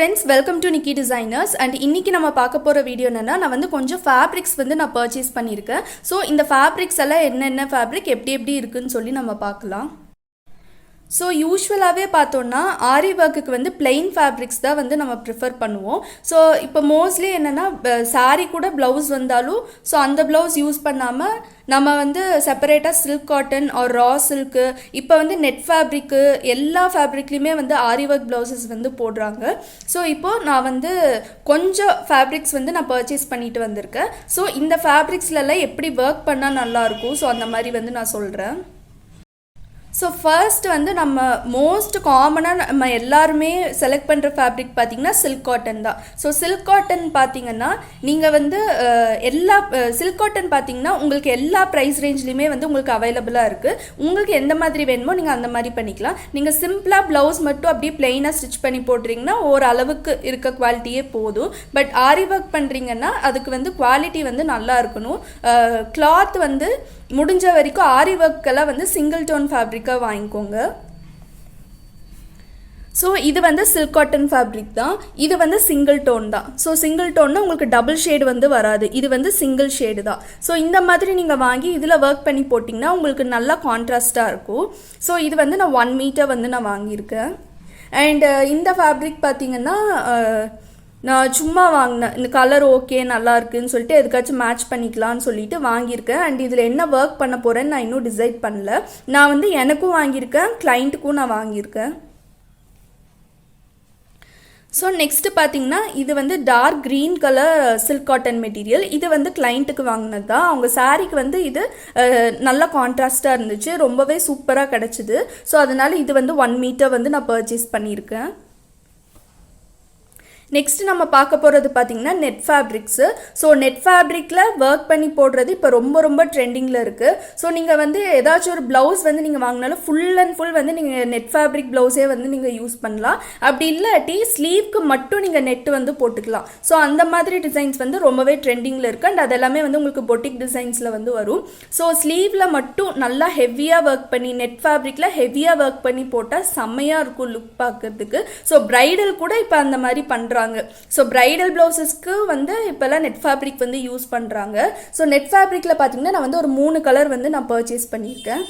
friends, welcome to Nikki Designers. And இன்னைக்கு நம்ம பார்க்க போற வீடியோ என்னன்னா நான் வந்து கொஞ்சம் ஃபேப்ரிக்ஸ் வந்து நான் பர்ச்சேஸ் பண்ணியிருக்கேன். ஸோ இந்த ஃபேப்ரிக்ஸ் எல்லாம் என்னென்ன ஃபேப்ரிக் எப்படி இருக்குன்னு சொல்லி நம்ம பார்க்கலாம். ஸோ யூஸ்வலாகவே பார்த்தோன்னா ஆரி ஒர்க்குக்கு வந்து பிளெயின் ஃபேப்ரிக்ஸ் தான் வந்து நம்ம ப்ரிஃபர் பண்ணுவோம். ஸோ இப்போ மோஸ்ட்லி என்னென்னா சாரீ கூட ப்ளவுஸ் வந்தாலும் ஸோ அந்த ப்ளவுஸ் யூஸ் பண்ணாமல் நம்ம வந்து செப்பரேட்டாக silk cotton or raw silk இப்போ வந்து நெட் ஃபேப்ரிக்கு எல்லா ஃபேப்ரிக்லேயுமே வந்து ஆரி ஒர்க் ப்ளவுசஸ் வந்து போடுறாங்க. ஸோ இப்போது நான் வந்து கொஞ்சம் ஃபேப்ரிக்ஸ் வந்து நான் பர்ச்சேஸ் பண்ணிட்டு வந்திருக்கேன். ஸோ இந்த ஃபேப்ரிக்ஸ்லலாம் எப்படி ஒர்க் பண்ணால் நல்லாயிருக்கும் ஸோ அந்த மாதிரி வந்து நான் சொல்கிறேன். ஸோ ஃபர்ஸ்ட் வந்து நம்ம மோஸ்ட் காமனாக நம்ம எல்லாருமே செலக்ட் பண்ணுற ஃபேப்ரிக் பார்த்திங்கன்னா சில்க் காட்டன் தான். ஸோ சில்க் காட்டன் பார்த்திங்கன்னா நீங்கள் வந்து எல்லா சில்க் காட்டன் பார்த்திங்கன்னா உங்களுக்கு எல்லா ப்ரைஸ் ரேஞ்ச்லேயுமே வந்து உங்களுக்கு அவைலபிளாக இருக்குது. உங்களுக்கு எந்த மாதிரி வேணுமோ நீங்கள் அந்த மாதிரி பண்ணிக்கலாம். நீங்கள் சிம்பிளாக ப்ளவுஸ் மட்டும் அப்படியே பிளெயினாக ஸ்டிச் பண்ணி போடுறீங்கன்னா ஓரளவுக்கு இருக்க குவாலிட்டியே போதும். பட் ஆரி ஒர்க் பண்ணுறீங்கன்னா அதுக்கு வந்து குவாலிட்டி வந்து நல்லா இருக்கணும். கிளாத் வந்து முடிஞ்ச வரைக்கும் ஆரி ஒர்க்கெல்லாம் வந்து சிங்கிள் டோன் ஃபேப்ரிக்காக வாங்கிக்கோங்க. ஸோ இது வந்து சில்க் காட்டன் ஃபேப்ரிக் தான். இது வந்து சிங்கிள் டோன் தான். ஸோ சிங்கிள் டோன்னா உங்களுக்கு டபுள் ஷேடு வந்து வராது. இது வந்து சிங்கிள் ஷேடு தான். ஸோ இந்த மாதிரி நீங்கள் வாங்கி இதில் ஒர்க் பண்ணி போட்டிங்கன்னா உங்களுக்கு நல்லா கான்ட்ராஸ்டாக இருக்கும். ஸோ இது வந்து நான் 1 மீட்டர் வந்து நான் வாங்கியிருக்கேன். அண்ட் இந்த ஃபேப்ரிக் பார்த்திங்கன்னா நான் சும்மா வாங்கினேன். இந்த கலர் ஓகே நல்லா இருக்குன்னு சொல்லிட்டு எதுக்காச்சும் மேட்ச் பண்ணிக்கலான்னு சொல்லிட்டு வாங்கியிருக்கேன். அண்ட் இதில் என்ன ஒர்க் பண்ண போகிறேன்னு நான் இன்னும் டிசைட் பண்ணல. நான் வந்து எனக்கும் வாங்கியிருக்கேன், கிளைண்ட்டுக்கும் நான் வாங்கியிருக்கேன். ஸோ நெக்ஸ்ட்டு பார்த்தீங்கன்னா இது வந்து dark green colour silk cotton material. இது வந்து கிளைண்ட்டுக்கு வாங்கினது தான். அவங்க சாரீக்கு வந்து இது நல்லா கான்ட்ராஸ்டாக இருந்துச்சு, ரொம்பவே சூப்பராக கிடச்சிது. ஸோ அதனால் இது வந்து 1 மீட்டர் வந்து நான் பர்ச்சேஸ் பண்ணியிருக்கேன். நெக்ஸ்ட் நம்ம பார்க்க போகிறது பார்த்திங்கன்னா நெட் ஃபேப்ரிக்ஸு. ஸோ நெட் ஃபேப்ரிக்கில் ஒர்க் பண்ணி போடுறது இப்போ ரொம்ப ட்ரெண்டிங்கில் இருக்குது. ஸோ நீங்கள் வந்து ஏதாச்சும் ஒரு ப்ளவுஸ் வந்து நீங்கள் வாங்கினாலும் ஃபுல் அண்ட் ஃபுல் வந்து நீங்கள் நெட் ஃபேப்ரிக் ப்ளவுஸே வந்து நீங்கள் யூஸ் பண்ணலாம். அப்படி இல்லாட்டி ஸ்லீவ்க்கு மட்டும் நீங்கள் நெட்டு வந்து போட்டுக்கலாம். ஸோ அந்த மாதிரி டிசைன்ஸ் வந்து ரொம்பவே ட்ரெண்டிங்கில் இருக்குது. அண்ட் அதெல்லாமே வந்து உங்களுக்கு பொட்டிக் டிசைன்ஸில் வந்து வரும். ஸோ ஸ்லீவில் மட்டும் நல்லா ஹெவியாக ஒர்க் பண்ணி நெட் ஃபேப்ரிக்கில் ஹெவியாக ஒர்க் பண்ணி போட்டால் செம்மையாக இருக்கும் லுக் பார்க்கறதுக்கு. ஸோ ப்ரைடல் கூட இப்போ அந்த மாதிரி பண்ணுறாங்க. ஸோ பிரைடல் பிளவுசஸ்க்கு வந்து இப்போல்லாம் நெட் ஃபேப்ரிக் வந்து யூஸ் பண்ணுறாங்க. ஸோ நெட் ஃபேப்ரிக்கில் பார்த்தீங்கன்னா நான் வந்து ஒரு 3 கலர் வந்து நான் பர்ச்சேஸ் பண்ணியிருக்கேன்.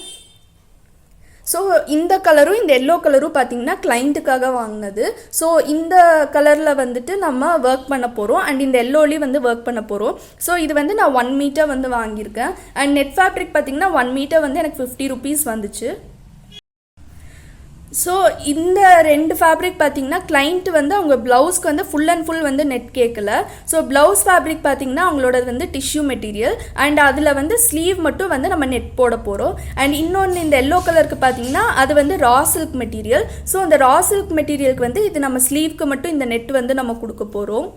ஸோ இந்த கலரும் இந்த எல்லோ கலரும் பார்த்தீங்கன்னா கிளைண்ட்டுக்காக வாங்கினது. ஸோ இந்த கலரில் வந்துட்டு நம்ம ஒர்க் பண்ண போகிறோம். அண்ட் இந்த எல்லோலையும் வந்து ஒர்க் பண்ண போகிறோம். ஸோ இது வந்து நான் 1 மீட்டர் வந்து வாங்கியிருக்கேன். அண்ட் நெட் ஃபேப்ரிக் பார்த்தீங்கன்னா 1 மீட்டர் வந்து எனக்கு 50 rupees வந்துச்சு. ஸோ இந்த 2 ஃபேப்ரிக் பார்த்திங்கன்னா கிளைண்ட் வந்து அவங்க ப்ளவுஸ்க்கு வந்து ஃபுல் அண்ட் ஃபுல் வந்து நெட் கேட்கல. ஸோ ப்ளவுஸ் ஃபேப்ரிக் பார்த்திங்கன்னா அவங்களோட வந்து டிஷ்யூ மெட்டீரியல். அண்ட் அதில் வந்து ஸ்லீவ் மட்டும் வந்து நம்ம நெட் போட போகிறோம். அண்ட் இன்னொன்று இந்த எல்லோ கலருக்கு பார்த்திங்கன்னா அது வந்து ரா சில்க் மெட்டீரியல். ஸோ அந்த ரா சில்க் மெட்டீரியலுக்கு வந்து இது நம்ம ஸ்லீவ்க்கு மட்டும் இந்த நெட் வந்து நம்ம கொடுக்க போகிறோம்.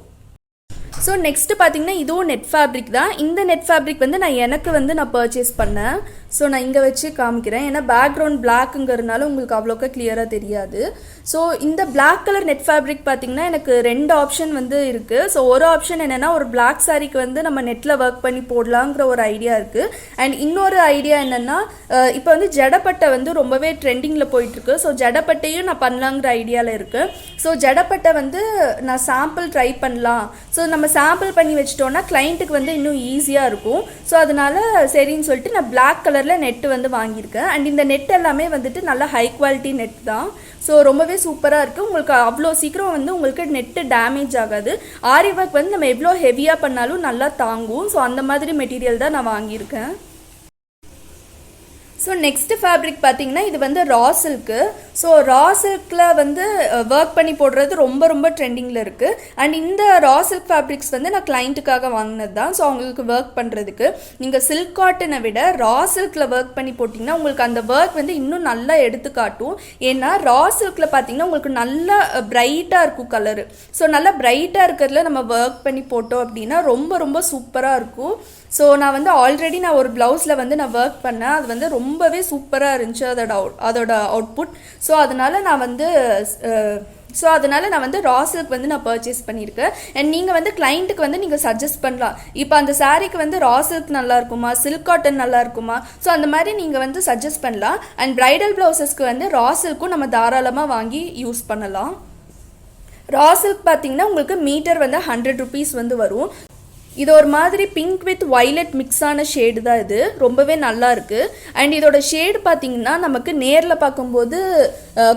ஸோ நெக்ஸ்ட்டு பார்த்தீங்கன்னா இதுவும் நெட் ஃபேப்ரிக் தான். இந்த நெட் ஃபேப்ரிக் வந்து எனக்கு வந்து நான் பர்ச்சேஸ் பண்ணேன். ஸோ நான் இங்கே வச்சு காமிக்கிறேன். ஏன்னா பேக்ரவுண்ட் பிளாக்குங்கிறதுனால உங்களுக்கு அவ்வளோக்கா கிளியராக தெரியாது. ஸோ இந்த பிளாக் கலர் நெட் ஃபேப்ரிக் பார்த்திங்கன்னா எனக்கு 2 ஆப்ஷன் வந்து இருக்குது. ஸோ ஒரு ஆப்ஷன் என்னென்னா ஒரு பிளாக் சாரீக்கு வந்து நம்ம நெட்டில் ஒர்க் பண்ணி போடலாங்கிற ஒரு ஐடியா இருக்குது. அண்ட் இன்னொரு ஐடியா என்னென்னா இப்போ வந்து ஜடப்பட்டை வந்து ரொம்பவே ட்ரெண்டிங்கில் போயிட்டுருக்கு. ஸோ ஜடப்பட்டையும் நான் பண்ணலாங்கிற ஐடியாவில் இருக்குது. ஸோ ஜடப்பட்டை வந்து நான் சாம்பிள் ட்ரை பண்ணலாம். ஸோ நம்ம சாம்பிள் பண்ணி வச்சிட்டோன்னா கிளைண்ட்டுக்கு வந்து இன்னும் ஈஸியாக இருக்கும். ஸோ அதனால் சரின்னு சொல்லிட்டு நான் பிளாக் கலரில் நெட்டு வந்து வாங்கியிருக்கேன். அண்ட் இந்த நெட் எல்லாமே வந்துட்டு நல்ல ஹை குவாலிட்டி நெட் தான். ஸோ ரொம்பவே சூப்பராக இருக்குது. உங்களுக்கு அவ்வளோ சீக்கிரம் வந்து உங்களுக்கு நெட்டு டேமேஜ் ஆகாது. ஆரி ஒர்க் வந்து நம்ம எவ்வளோ ஹெவியாக பண்ணாலும் நல்லா தாங்கும். ஸோ அந்த மாதிரி மெட்டீரியல் தான் நான் வாங்கியிருக்கேன். ஸோ நெக்ஸ்ட் ஃபேப்ரிக் பார்த்தீங்கன்னா இது வந்து ரா சில்க்கு. ஸோ ரா சில்கில் வந்து ஒர்க் பண்ணி போடுறது ரொம்ப ட்ரெண்டிங்கில் இருக்குது. அண்ட் இந்த ரா சில்க் ஃபேப்ரிக்ஸ் வந்து நான் கிளைண்ட்டுக்காக வாங்கினது தான். ஸோ அவங்களுக்கு ஒர்க் பண்ணுறதுக்கு நீங்கள் சில்க் காட்டனை விட ரா சில்கில் ஒர்க் பண்ணி போட்டிங்கன்னா உங்களுக்கு அந்த ஒர்க் வந்து இன்னும் நல்லா எடுத்து காட்டும். ஏன்னா ரா சில்கில் பார்த்தீங்கன்னா உங்களுக்கு நல்லா பிரைட்டாக இருக்கும் கலரு. ஸோ நல்லா பிரைட்டாக இருக்கிறதுல நம்ம ஒர்க் பண்ணி போட்டோம் அப்படின்னா ரொம்ப சூப்பராக இருக்கும். ஸோ நான் வந்து ஆல்ரெடி நான் ஒரு ப்ளவுஸில் வந்து நான் ஒர்க் பண்ணேன். அது வந்து ரொம்பவே சூப்பராக இருந்துச்சு அதோட அவுட்புட். ஸோ அதனால் நான் வந்து ரா சில்க் வந்து நான் பர்ச்சேஸ் பண்ணியிருக்கேன். அண்ட் நீங்கள் வந்து கிளைண்ட்டுக்கு வந்து நீங்கள் சஜஸ்ட் பண்ணலாம். இப்போ அந்த சாரீக்கு வந்து ரா சில்க் நல்லா இருக்குமா, சில்க் காட்டன் நல்லா இருக்குமா, ஸோ அந்த மாதிரி நீங்கள் வந்து சஜஸ்ட் பண்ணலாம். அண்ட் பிரைடல் ப்ளவுசஸ்க்கு வந்து ரா சில்க்கும் நம்ம தாராளமாக வாங்கி யூஸ் பண்ணலாம். ரா சில்க் பார்த்தீங்கன்னா உங்களுக்கு மீட்டர் வந்து 100 rupees வந்து வரும். இது ஒரு மாதிரி பிங்க் வித் வைலட் மிக்ஸான ஷேடு தான். இது ரொம்பவே நல்லா இருக்குது. அண்ட் இதோட ஷேடு பார்த்தீங்கன்னா நமக்கு நேரில் பார்க்கும்போது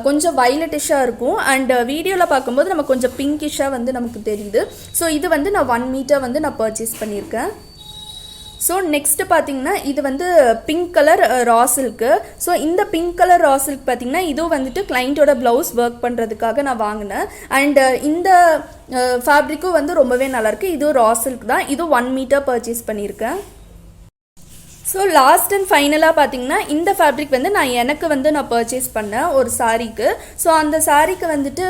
கொஞ்சம் வைலட்டிஷாக இருக்கும். அண்ட் வீடியோவில் பார்க்கும்போது நமக்கு கொஞ்சம் பிங்கிஷாக வந்து நமக்கு தெரியுது. ஸோ இது வந்து நான் 1 மீட்டர் வந்து நான் பர்ச்சேஸ் பண்ணியிருக்கேன். ஸோ நெக்ஸ்ட்டு பார்த்தீங்கன்னா இது வந்து pink colour raw silk. So இந்த பிங்க் கலர் ரா சில்க் பார்த்தீங்கன்னா இதுவும் வந்துட்டு கிளைண்ட்டோட ப்ளவுஸ் ஒர்க் பண்ணுறதுக்காக நான் வாங்கினேன். அண்டு இந்த ஃபேப்ரிக்கும் வந்து ரொம்பவே நல்லாயிருக்கு. இதுவும் ரா சில்க் தான். இதுவும் 1 மீட்டர் பர்ச்சேஸ் பண்ணியிருக்கேன். ஸோ லாஸ்ட் அண்ட் ஃபைனலாக பார்த்தீங்கன்னா இந்த ஃபேப்ரிக் வந்து எனக்கு வந்து நான் பர்ச்சேஸ் பண்ணேன் ஒரு சாரீக்கு. ஸோ அந்த சாரீக்கு வந்துட்டு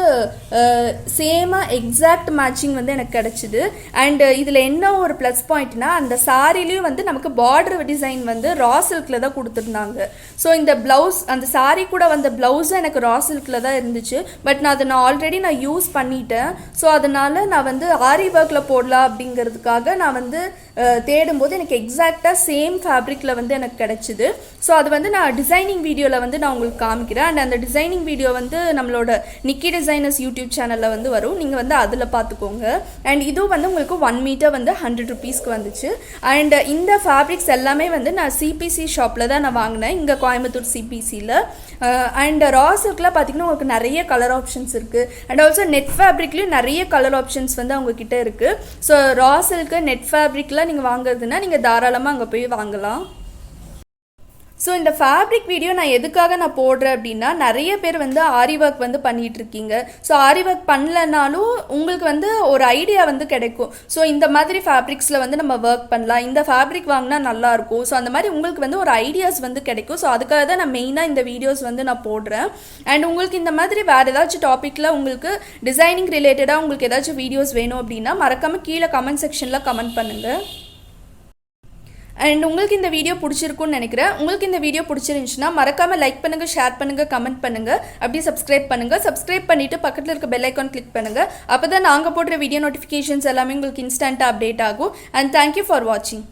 சேமாக எக்ஸாக்ட் மேட்சிங் வந்து எனக்கு கிடச்சிது. அண்டு இதில் என்ன ஒரு ப்ளஸ் பாயிண்ட்னா அந்த சாரீலையும் வந்து நமக்கு பார்டர் டிசைன் வந்து ரா சில்கில் தான் கொடுத்துருந்தாங்க. ஸோ இந்த ப்ளவுஸ் அந்த சாரீ கூட வந்த ப்ளவுஸும் எனக்கு ரா சில்கில் தான் இருந்துச்சு. பட் நான் ஆல்ரெடி யூஸ் பண்ணிட்டேன். ஸோ அதனால் நான் வந்து ஆரி ஒர்க்கில் போடலாம் அப்படிங்கிறதுக்காக நான் வந்து தேடும்போது எனக்கு எக்ஸாக்டாக சேம் ஃபேப்ரிக்கில் வந்து எனக்கு கிடச்சிது. ஸோ அது வந்து நான் டிசைனிங் வீடியோவில் வந்து நான் உங்களுக்கு காமிக்கிறேன். அண்ட் அந்த டிசைனிங் வீடியோ வந்து நம்மளோட நிக்கி டிசைனர்ஸ் யூடியூப் சேனலில் வந்து வரும். நீங்கள் வந்து அதில் பார்த்துக்கோங்க. அண்ட் இதுவும் வந்து உங்களுக்கு 1 மீட்டர் வந்து 100 rupeesக்கு வந்துச்சு. அண்ட் இந்த ஃபேப்ரிக்ஸ் எல்லாமே வந்து நான் சிபிசி ஷாப்பில் தான் நான் வாங்கினேன், இங்கே கோயம்புத்தூர் சிபிசியில். அண்ட் ரா சில்கில் பார்த்தீங்கன்னா உங்களுக்கு நிறைய கலர் ஆப்ஷன்ஸ் இருக்குது. அண்ட் ஆல்சோ நெட் ஃபேப்ரிக்லேயும் நிறைய கலர் ஆப்ஷன்ஸ் வந்து அவங்கக்கிட்ட இருக்குது. ஸோ ரா சில்க்கு நெட் ஃபேப்ரிக்கில் நீங்கள் வாங்குறதுன்னா நீங்கள் தாராளமாக அங்கே போய் வாங்கலாம். ஸோ இந்த ஃபேப்ரிக் வீடியோ நான் எதுக்காக நான் போடுறேன் அப்படின்னா நிறைய பேர் வந்து ஆரி ஒர்க் வந்து பண்ணிகிட்ருக்கீங்க. ஸோ ஆரி ஒர்க் பண்ணலனாலும் உங்களுக்கு வந்து ஒரு ஐடியா வந்து கிடைக்கும். ஸோ இந்த மாதிரி ஃபேப்ரிக்ஸில் வந்து நம்ம ஒர்க் பண்ணலாம், இந்த ஃபேப்ரிக் வாங்கினா நல்லாயிருக்கும். ஸோ அந்த மாதிரி உங்களுக்கு வந்து ஒரு ஐடியாஸ் வந்து கிடைக்கும். ஸோ அதுக்காக தான் நான் மெயினாக இந்த வீடியோஸ் வந்து நான் போடுறேன். அண்ட் உங்களுக்கு இந்த மாதிரி வேறு ஏதாச்சும் டாப்பிக்கில் உங்களுக்கு டிசைனிங் ரிலேட்டடாக உங்களுக்கு ஏதாச்சும் வீடியோஸ் வேணும் அப்படின்னா மறக்காமல் கீழே கமெண்ட் செக்ஷனில் கமெண்ட் பண்ணுங்கள். அண்ட் உங்களுக்கு இந்த வீடியோ பிடிச்சிருக்குன்னு நினைக்கிறேன். உங்களுக்கு இந்த வீடியோ பிடிச்சிருந்துச்சுன்னா மறக்காமல் லைக் பண்ணுங்கள், ஷேர் பண்ணுங்கள், கமெண்ட் பண்ணுங்கள், அப்படியே சப்ஸ்கிரைப் பண்ணுங்கள். சப்ஸ்கிரைப் பண்ணிவிட்டு பக்கத்தில் இருக்க பெல் ஐக்கான் கிளிக் பண்ணுங்கள். அப்போ தான் நாங்கள் போடுற வீடியோ நோட்டிஃபிகேஷன்ஸ் எல்லாமே உங்களுக்கு இன்ஸ்டண்ட்டாக அப்டேட் ஆகும். அண்ட் தேங்க்யூ ஃபார் வாட்சிங்.